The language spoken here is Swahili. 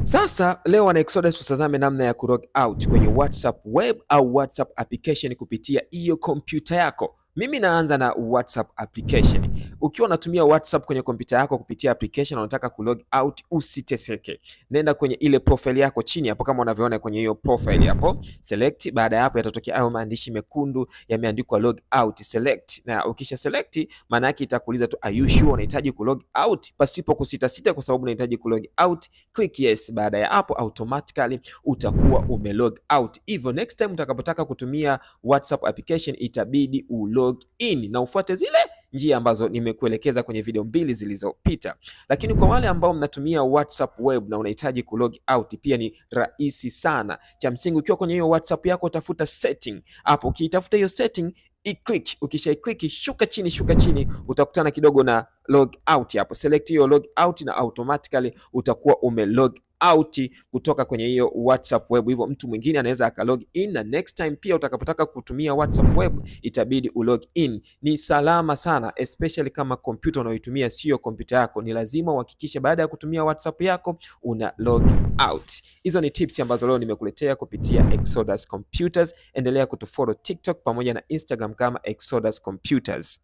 Sasa leo wana Exodus tutazame namna ya kulog out kwenye WhatsApp web au WhatsApp application kupitia hiyo kompyuta yako. Mimi naanza na WhatsApp application. Ukiwa unatumia WhatsApp kwenye kompyuta yako kupitia application unataka kulog out, usiteseke. Nenda kwenye ile profile yako chini hapo kama unavyoona kwenye hiyo profile hapo. Select, baada ya hapo yatatokea hayo maandishi mekundu yameandikwa log out, select. Na ukisha select maana yake itakuuliza tu are you sure unahitaji kulog out pasipo kusita kwa sababu unahitaji kulog out. Click yes. Baada ya hapo automatically utakuwa umelog out. Hivyo next time utakapotaka kutumia WhatsApp application itabidi ulog in na ufuate zile njia ambazo nimekuelekeza kwenye video mbili zilizopita. Lakini kwa wale ambao mnatumia WhatsApp web na unahitaji kulog out pia ni rahisi sana. Cha msingi ukiwa kwenye hiyo WhatsApp yako utafuta setting. Hapo ukitafuta hiyo setting i-click, ukisha-click shuka chini utakutana kidogo na log out hapo. Select hiyo log out na automatically utakuwa umelog out kutoka kwenye hiyo WhatsApp web. Hivyo mtu mwingine anaweza akalog in na next time pia utakapotaka kutumia WhatsApp web itabidi ulog in. Ni salama sana especially kama kompyuta unayoitumia sio kompyuta yako. Ni lazima uhakikishe baada ya kutumia WhatsApp yako una log out. Hizo ni tips ambazo leo nimekuletea kupitia Exodus Computers. Endelea kutufollow TikTok pamoja na Instagram kama Exodus Computers.